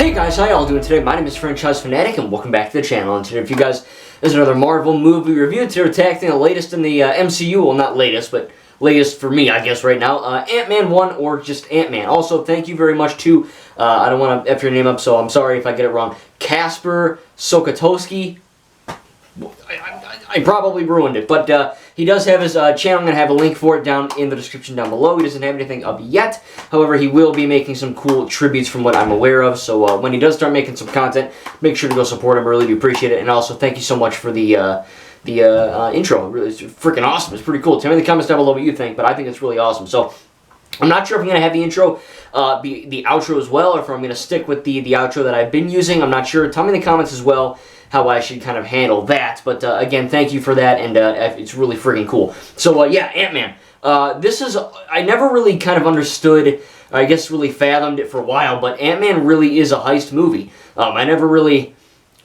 Hey guys, how y'all doing today? My name is Franchise Fanatic and welcome back to the channel. And today for you guys is another Marvel movie review. Today we're tackling the latest in the MCU. Well, not latest, but latest for me, I guess, right now. Ant-Man 1 or just Ant-Man. Also, thank you very much to, I don't want to F your name up, so I'm sorry if I get it wrong, Kacper Sokotowski. I probably ruined it, but he does have his channel. I'm going to have a link for it down in the description down below. He doesn't have anything up yet. However, he will be making some cool tributes from what I'm aware of. So when he does start making some content, make sure to go support him. I really do appreciate it. And also, thank you so much for the intro. Really, it's freaking awesome. It's pretty cool. Tell me in the comments down below what you think, but I think it's really awesome. So I'm not sure if I'm going to have the intro be the outro as well, or if I'm going to stick with the outro that I've been using. I'm not sure. Tell me in the comments as well how I should kind of handle that. But again, thank you for that, and it's really freaking cool. So yeah, Ant-Man. This is, I never really kind of understood, I guess really fathomed it for a while, but Ant-Man really is a heist movie. I never really,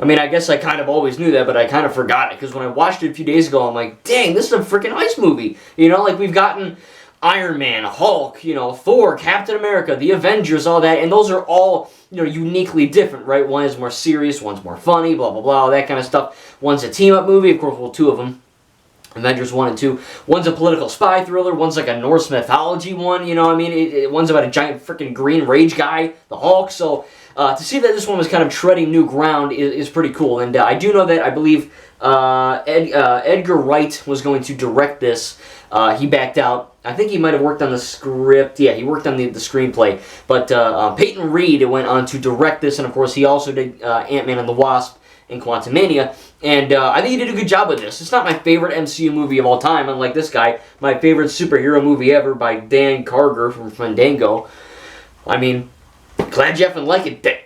I mean, I guess I kind of always knew that, but I kind of forgot it, because when I watched it a few days ago, I'm like, dang, this is a freaking heist movie. You know, like we've gotten Iron Man, Hulk, you know, Thor, Captain America, the Avengers, all that, and those are all, you know, uniquely different, right? One is more serious, one's more funny, blah, blah, blah, all that kind of stuff. One's a team-up movie, of course, well, two of them, Avengers 1 and 2. One's a political spy thriller, one's like a Norse mythology one, you know what I mean? One's about a giant freaking green rage guy, the Hulk, so to see that this one was kind of treading new ground is pretty cool, and I do know that, I believe, Edgar Wright was going to direct this. He backed out. I think he might have worked on the script. Yeah, he worked on the screenplay. But Peyton Reed went on to direct this, and of course he also did Ant-Man and the Wasp and Quantumania. And I think he did a good job with this. It's not my favorite MCU movie of all time, unlike this guy. My favorite superhero movie ever by Dan Carger from Fandango. I mean, glad you happen to like it,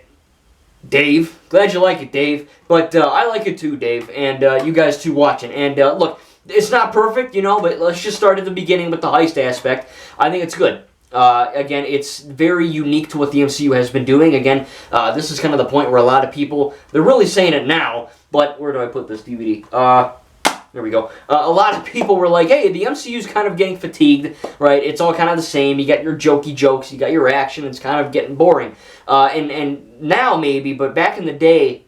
Dave. Glad you like it, Dave. But I like it too, Dave. And you guys too watching. And look, it's not perfect, you know, but let's just start at the beginning with the heist aspect. I think it's good. Again, it's very unique to what the MCU has been doing. Again, this is kind of the point where a lot of people, they're really saying it now, but where do I put this DVD? There we go. A lot of people were like, hey, the MCU's kind of getting fatigued, right? It's all kind of the same. You got your jokey jokes, you got your action, it's kind of getting boring. And now maybe, but back in the day,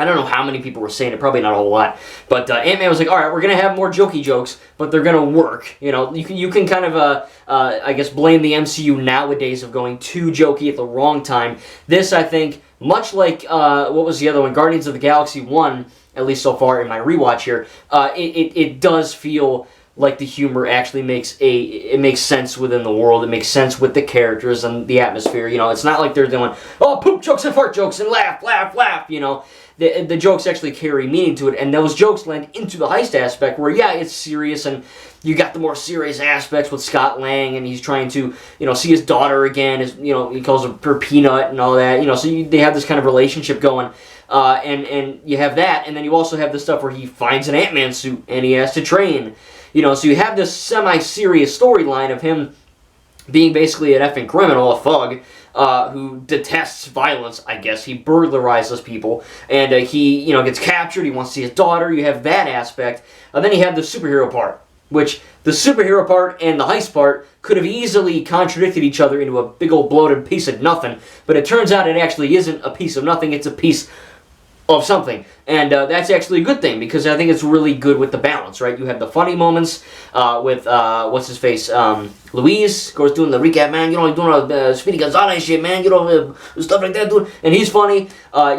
I don't know how many people were saying it, probably not a whole lot, but Ant-Man was like, all right, we're going to have more jokey jokes, but they're going to work. You know, you can kind of, I guess, blame the MCU nowadays of going too jokey at the wrong time. This, I think, much like, what was the other one, Guardians of the Galaxy 1, at least so far in my rewatch here, it does feel like the humor actually makes sense within the world. It makes sense with the characters and the atmosphere. You know, it's not like they're doing, oh, poop jokes and fart jokes and laugh, laugh, laugh, you know. The jokes actually carry meaning to it, and those jokes lend into the heist aspect where, yeah, it's serious, and you got the more serious aspects with Scott Lang, and he's trying to, you know, see his daughter again, you know, he calls her Peanut and all that, you know, so they have this kind of relationship going, and you have that, and then you also have the stuff where he finds an Ant-Man suit, and he has to train, you know, so you have this semi-serious storyline of him being basically an effing criminal, a thug, who detests violence, I guess. He burglarizes people, and he, you know, gets captured. He wants to see his daughter. You have that aspect. And then you have the superhero part, which the superhero part and the heist part could have easily contradicted each other into a big old bloated piece of nothing, but it turns out it actually isn't a piece of nothing. It's a piece of something, and that's actually a good thing, because I think it's really good with the balance, right? You have the funny moments with, what's-his-face, Luis, of course, doing the recap, man, you know, doing all the Speedy Gonzalez shit, man, you know, stuff like that, dude, and he's funny.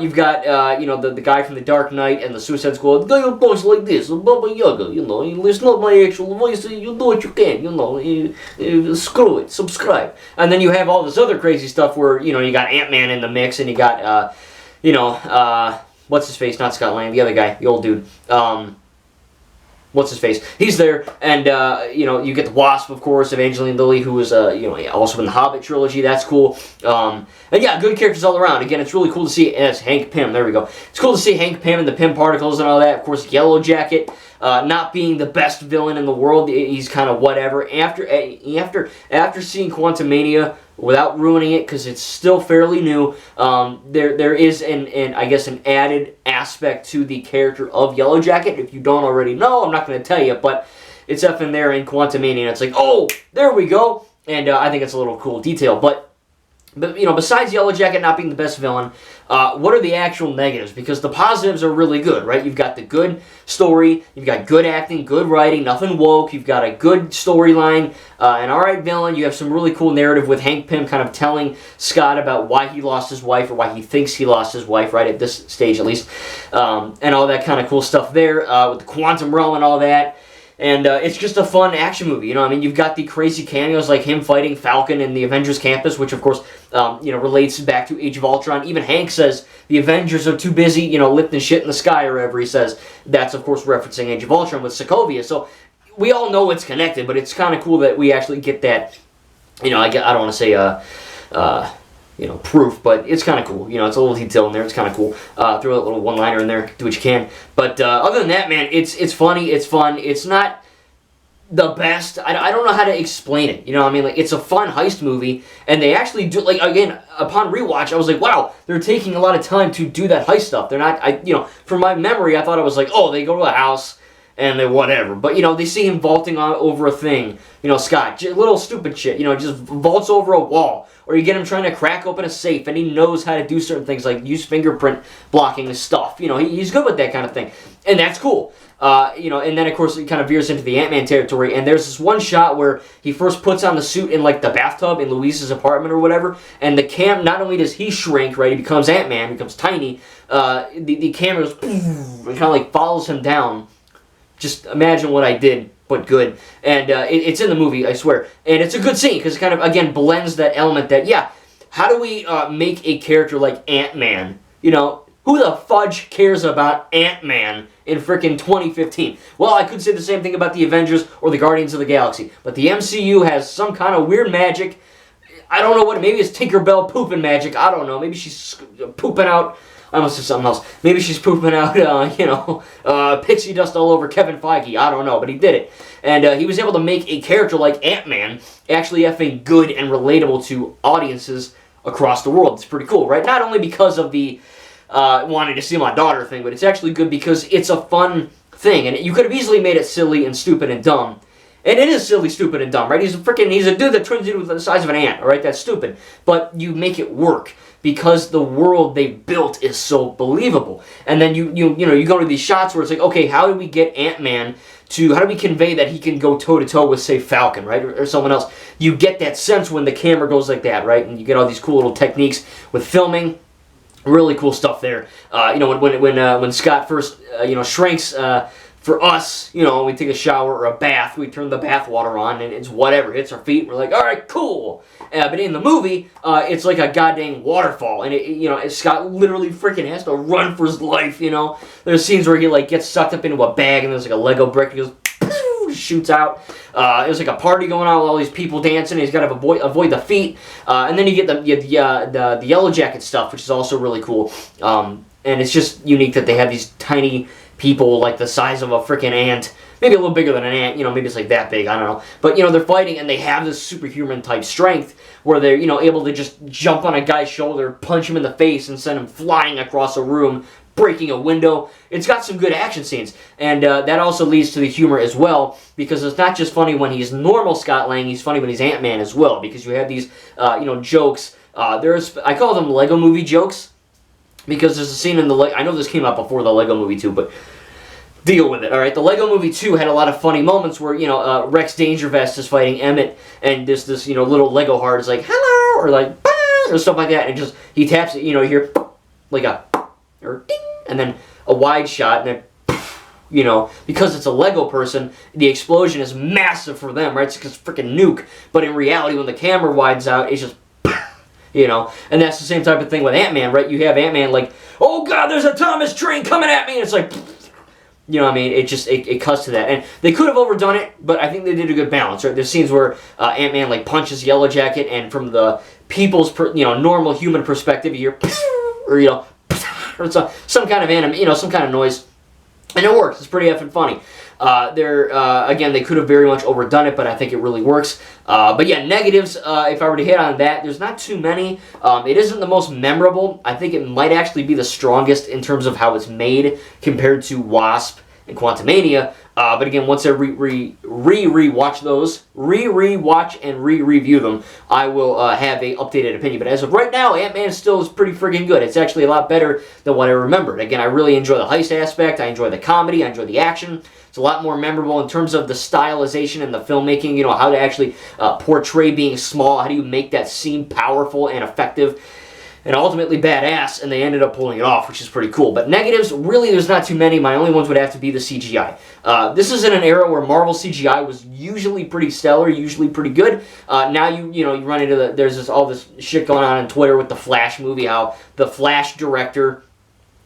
You've got, you know, the guy from The Dark Knight and the Suicide Squad, go your voice like this, Baba Yaga, you know, it's not my actual voice, you do what you can, you know, screw it, subscribe. And then you have all this other crazy stuff where, you know, you got Ant-Man in the mix, and you got, you know, what's his face? Not Scott Lang, the other guy, the old dude. What's his face? He's there, and you know, you get the Wasp, of course, Evangeline Lilly, who was you know, also in the Hobbit trilogy. That's cool. And yeah, good characters all around. Again, it's really cool to see as Hank Pym. There we go. It's cool to see Hank Pym and the Pym particles and all that. Of course, Yellow Jacket, not being the best villain in the world. He's kind of whatever. After seeing Quantumania, without ruining it, because it's still fairly new, there is I guess an added aspect to the character of Yellow Jacket. If you don't already know, I'm not going to tell you, but it's up in there in Quantumania, and it's like, oh, there we go, and I think it's a little cool detail. But But, besides Yellow Jacket not being the best villain, what are the actual negatives? Because the positives are really good, right? You've got the good story, you've got good acting, good writing, nothing woke, you've got a good storyline, an alright villain, you have some really cool narrative with Hank Pym kind of telling Scott about why he lost his wife, or why he thinks he lost his wife, right, at this stage at least, and all that kind of cool stuff there, with the quantum realm and all that. And it's just a fun action movie, you've got the crazy cameos like him fighting Falcon in the Avengers campus, which of course, relates back to Age of Ultron. Even Hank says the Avengers are too busy, lifting shit in the sky or whatever he says. That's of course referencing Age of Ultron with Sokovia. So we all know it's connected, but it's kind of cool that we actually get that, I don't want to say, proof, but it's kind of cool. It's a little detail in there. It's kind of cool. Throw a little one-liner in there. Do what you can. But other than that, man, it's funny. It's fun. It's not the best. I don't know how to explain it. It's a fun heist movie, and they actually do, again, upon rewatch, I was like, wow, they're taking a lot of time to do that heist stuff. They're not, from my memory, I thought it was like, oh, they go to a house, and they whatever. But, they see him vaulting over a thing. Scott, little stupid shit, just vaults over a wall. Or you get him trying to crack open a safe, and he knows how to do certain things, like use fingerprint blocking and stuff. He's good with that kind of thing. And that's cool. And then, of course, it kind of veers into the Ant-Man territory. And there's this one shot where he first puts on the suit in, the bathtub in Luis's apartment or whatever. And the not only does he shrink, right, he becomes Ant-Man, becomes tiny. The camera goes, and kind of, follows him down. Just imagine what I did, but good. And it's in the movie, I swear. And it's a good scene, because it kind of, again, blends that element that, yeah, how do we make a character like Ant-Man? Who the fudge cares about Ant-Man in frickin' 2015? Well, I could say the same thing about the Avengers or the Guardians of the Galaxy. But the MCU has some kind of weird magic. I don't know what, maybe it's Tinkerbell pooping magic. I don't know. Maybe she's pooping out... I almost said something else. Maybe she's pooping out, pixie dust all over Kevin Feige. I don't know, but he did it. And he was able to make a character like Ant-Man actually effing good and relatable to audiences across the world. It's pretty cool, right? Not only because of the wanting to see my daughter thing, but it's actually good because it's a fun thing. And you could have easily made it silly and stupid and dumb. And it is silly, stupid, and dumb, right? He's a dude that turns into the size of an ant, all right? That's stupid. But you make it work, because the world they built is so believable. And then you go to these shots where it's like, okay, how do we get Ant-Man to, how do we convey that he can go toe-to-toe with, say, Falcon, right, or someone else? You get that sense when the camera goes like that, right, and you get all these cool little techniques with filming. Really cool stuff there. When Scott first, shrinks, for us, when we take a shower or a bath, we turn the bath water on, and it's whatever, hits our feet, we're like, all right, cool. But in the movie, it's like a goddamn waterfall, and Scott literally freaking has to run for his life, There's scenes where he, gets sucked up into a bag, and there's, a Lego brick, and he goes, shoots out. There's, a party going on with all these people dancing, and he's got to avoid the feet. And then you get the Yellow Jacket stuff, which is also really cool. And it's just unique that they have these tiny people the size of a freaking ant, maybe a little bigger than an ant, maybe it's that big, I don't know. But, they're fighting, and they have this superhuman type strength where they're, able to just jump on a guy's shoulder, punch him in the face, and send him flying across a room, breaking a window. It's got some good action scenes, and that also leads to the humor as well, because it's not just funny when he's normal Scott Lang, he's funny when he's Ant-Man as well, because you have these, jokes. I call them Lego movie jokes, because there's a scene in the I know this came out before the Lego Movie 2, but deal with it, alright? The Lego Movie 2 had a lot of funny moments where, Rex Dangervest is fighting Emmett, and this little Lego heart is like, hello, or bah, or stuff like that, and just, he taps it, you hear, like a, or ding, and then a wide shot, and then, because it's a Lego person, the explosion is massive for them, right? It's a freaking nuke, but in reality, when the camera widens out, it's just, and that's the same type of thing with Ant-Man, right? You have Ant-Man oh god, there's a Thomas train coming at me, and it's like, it cuts to that. And they could have overdone it, but I think they did a good balance, right? There's scenes where Ant-Man, punches Yellow Jacket, and from the people's, normal human perspective, you hear, or, or some kind of some kind of noise. And it works. It's pretty effing funny. Again, they could have very much overdone it, but I think it really works. But yeah, negatives, if I were to hit on that, there's not too many. It isn't the most memorable. I think it might actually be the strongest in terms of how it's made compared to Wasp and Quantumania. But again, once I rewatch those, rewatch and review them, I will have a updated opinion. But as of right now, Ant-Man still is pretty freaking good. It's actually a lot better than what I remembered. Again, I really enjoy the heist aspect. I enjoy the comedy. I enjoy the action. It's a lot more memorable in terms of the stylization and the filmmaking, you know, how to actually portray being small. How do you make that seem powerful and effective and ultimately badass, and they ended up pulling it off, which is pretty cool. But negatives, really, there's not too many. My only ones would have to be the CGI. This is in an era where Marvel CGI was usually pretty stellar, usually pretty good. Now you run into there's all this shit going on Twitter with the Flash movie, how the Flash director,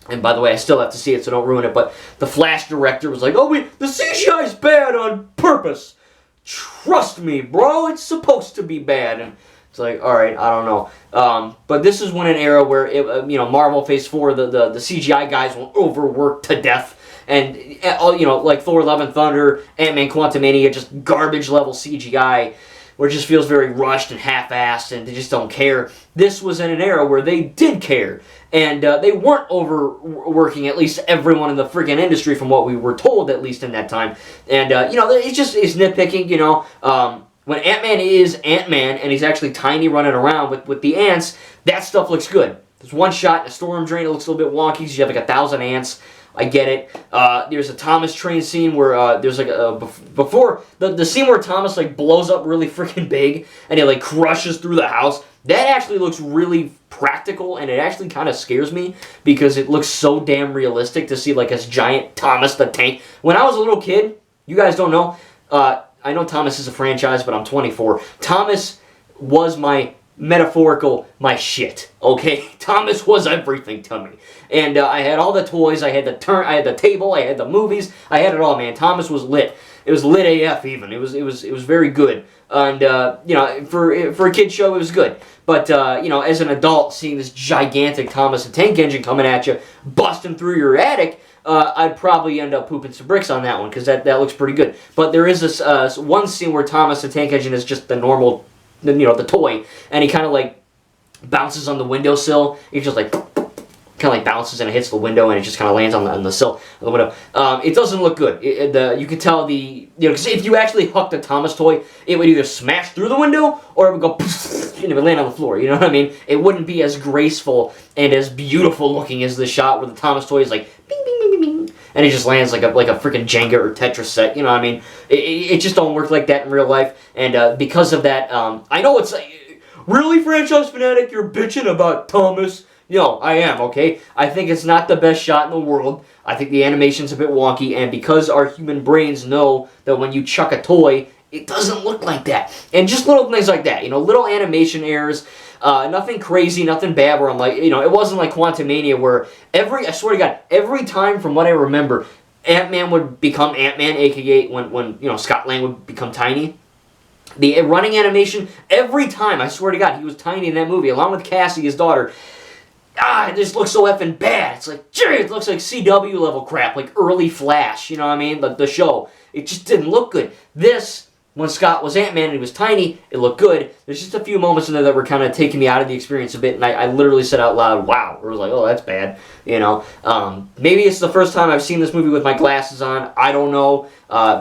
and by the way, I still have to see it, so don't ruin it, but the Flash director was like, oh, the CGI is bad on purpose. Trust me, bro, it's supposed to be bad. And it's like, all right, I don't know. But this is when an era where, Marvel Phase 4, the CGI guys will overwork to death. And, like Thor Love and Thunder, Ant-Man Quantumania, just garbage level CGI, where it just feels very rushed and half-assed, and they just don't care. This was in an era where they did care. And they weren't overworking at least everyone in the freaking industry from what we were told, at least in that time. And, it's nitpicking, when Ant-Man is Ant-Man and he's actually tiny running around with the ants, that stuff looks good. There's one shot in a storm drain, it looks a little bit wonky because you have like 1,000 ants. I get it. There's a Thomas train scene where there's like before the scene where Thomas like blows up really freaking big and he like crushes through the house. That actually looks really practical, and it actually kind of scares me because it looks so damn realistic to see like this giant Thomas the Tank. When I was a little kid, you guys don't know, I know Thomas is a franchise, but I'm 24. Thomas was my shit, okay? Thomas was everything to me. And I had all the toys, I had the table, I had the movies, I had it all, man. Thomas was lit. It was lit AF even. It was very good. And for a kid's show, it was good. But as an adult, seeing this gigantic Thomas the Tank Engine coming at you, busting through your attic, I'd probably end up pooping some bricks on that one, because that looks pretty good. But there is this one scene where Thomas the Tank Engine is just the normal, the toy, and he kind of like bounces on the windowsill. He just like kind of like bounces and it hits the window, and it just kind of lands on the sill of the window. It doesn't look good. You can tell because if you actually hucked a Thomas toy, it would either smash through the window or it would go and it would land on the floor. You know what I mean? It wouldn't be as graceful and as beautiful looking as the shot where the Thomas toy is like bing bing bing bing bing, and it just lands like a freaking Jenga or Tetris set. You know what I mean? It just don't work like that in real life, and because of that, I know it's like, really, franchise fanatic, you're bitching about Thomas. No, I am, okay? I think it's not the best shot in the world. I think the animation's a bit wonky, and because our human brains know that when you chuck a toy, it doesn't look like that. And just little things like that, little animation errors, nothing crazy, nothing bad where I'm like, it wasn't like Quantumania where I swear to God, every time from what I remember, Ant-Man would become Ant-Man, aka when Scott Lang would become tiny. The running animation, every time, I swear to God, he was tiny in that movie, along with Cassie, his daughter. It just looks so effing bad. It's like, gee, it looks like CW level crap, like early Flash, you know what I mean? The show. It just didn't look good. This, when Scott was Ant-Man and he was tiny, it looked good. There's just a few moments in there that were kind of taking me out of the experience a bit, and I literally said out loud, wow. Or I was like, oh, that's bad, Maybe it's the first time I've seen this movie with my glasses on. I don't know.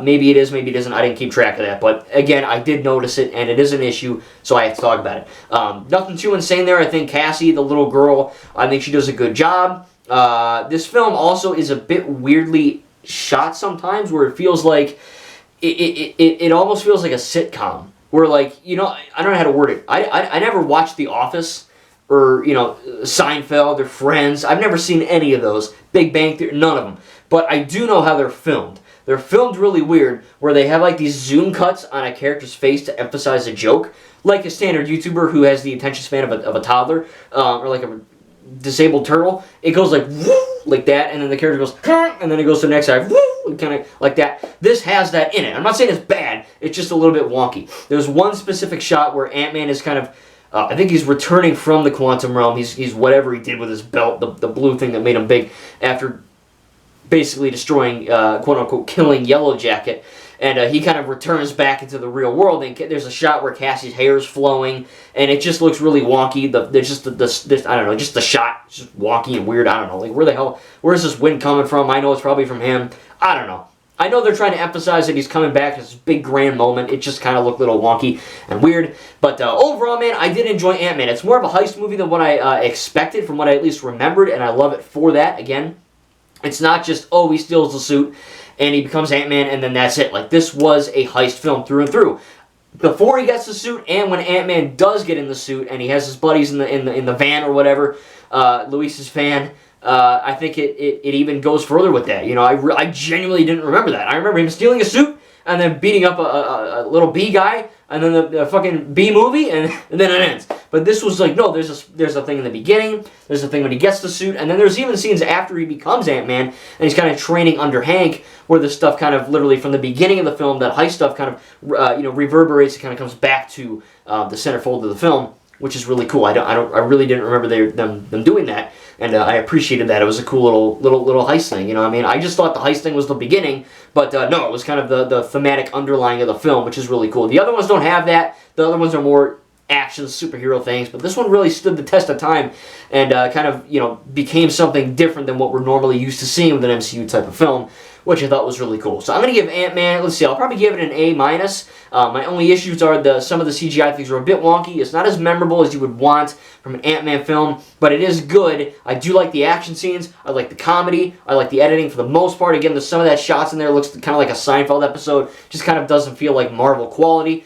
Maybe it is, maybe it isn't. I didn't keep track of that. But again, I did notice it, and it is an issue, so I have to talk about it. Nothing too insane there. I think Cassie, the little girl, I think she does a good job. This film also is a bit weirdly shot sometimes, where it feels like it almost feels like a sitcom. Where, like, I don't know how to word it. I never watched The Office or, Seinfeld or Friends. I've never seen any of those. Big Bang Theory, none of them. But I do know how they're filmed. They're filmed really weird, where they have like these zoom cuts on a character's face to emphasize a joke, like a standard YouTuber who has the attention span of a toddler, or like a disabled turtle. It goes like that, and then the character goes, and then it goes to the next side, kind of like that. This has that in it. I'm not saying it's bad, it's just a little bit wonky. There's one specific shot where Ant-Man is kind of, I think he's returning from the quantum realm. He's whatever he did with his belt, the blue thing that made him big, after basically destroying, quote-unquote, killing Yellow Jacket. And he kind of returns back into the real world, and there's a shot where Cassie's hair is flowing, and it just looks really wonky. There's just I don't know, just the shot, just wonky and weird. I don't know, like where's this wind coming from? I know it's probably from him. I don't know. I know they're trying to emphasize that he's coming back as this big grand moment. It just kind of looked a little wonky and weird. But overall, man, I did enjoy Ant-Man. It's more of a heist movie than what I expected, from what I at least remembered, and I love it for that. Again, it's not just, oh, he steals the suit and he becomes Ant-Man and then that's it. Like, this was a heist film through and through. Before he gets the suit and when Ant-Man does get in the suit and he has his buddies in the van or whatever, Luis's van, I think it even goes further with that. You know, I genuinely didn't remember that. I remember him stealing a suit and then beating up a little bee guy, and then the fucking bee movie, and then it ends. But this was like, no, there's a thing in the beginning, there's a thing when he gets the suit, and then there's even scenes after he becomes Ant-Man, and he's kind of training under Hank, where the stuff kind of literally from the beginning of the film, that heist stuff kind of reverberates, and kind of comes back to the centerfold of the film, which is really cool. I really didn't remember them doing that, and I appreciated that. It was a cool little heist thing. You know what I mean? I just thought the heist thing was the beginning, but no, it was kind of the thematic underlying of the film, which is really cool. The other ones don't have that. The other ones are more action superhero things, but this one really stood the test of time and kind of became something different than what we're normally used to seeing with an MCU type of film, which I thought was really cool. So I'm going to give Ant-Man, let's see, I'll probably give it an A-. My only issues are some of the CGI things are a bit wonky. It's not as memorable as you would want from an Ant-Man film, but it is good. I do like the action scenes. I like the comedy. I like the editing for the most part. Again, there's some of that shots in there looks kind of like a Seinfeld episode. Just kind of doesn't feel like Marvel quality.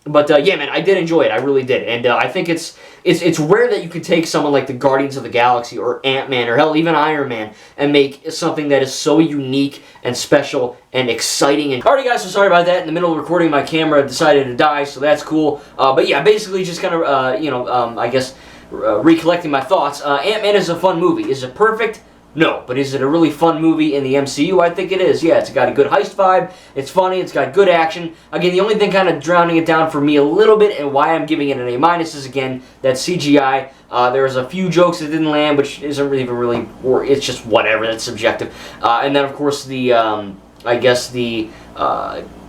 But yeah, man, I did enjoy it. I really did, and I think it's rare that you could take someone like the Guardians of the Galaxy or Ant-Man or hell, even Iron Man, and make something that is so unique and special and exciting. And alright, guys, so sorry about that. In the middle of recording, my camera decided to die, so that's cool. But yeah, basically just kind of I guess recollecting my thoughts. Ant-Man is a fun movie. Is it perfect? No, but is it a really fun movie in the MCU? I think it is. Yeah, it's got a good heist vibe. It's funny. It's got good action. Again, the only thing kind of drowning it down for me a little bit and why I'm giving it an A- is, again, that CGI. There's a few jokes that didn't land, which isn't really, or it's just whatever. That's subjective. And then, of course, I guess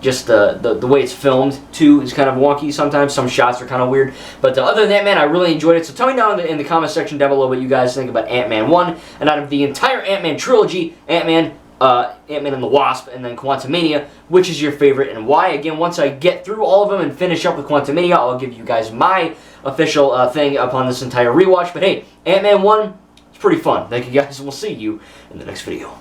just the way it's filmed too is kind of wonky sometimes. Some shots are kind of weird, but other than that, man, I really enjoyed it. So tell me down in the comment section down below what you guys think about Ant-Man 1, and out of the entire Ant-Man trilogy, Ant-Man and the Wasp, and then Quantumania, which is your favorite and why. Again, once I get through all of them and finish up with Quantumania, I'll give you guys my official thing upon this entire rewatch. But hey, Ant-Man 1, it's pretty fun. Thank you guys, and we'll see you in the next video.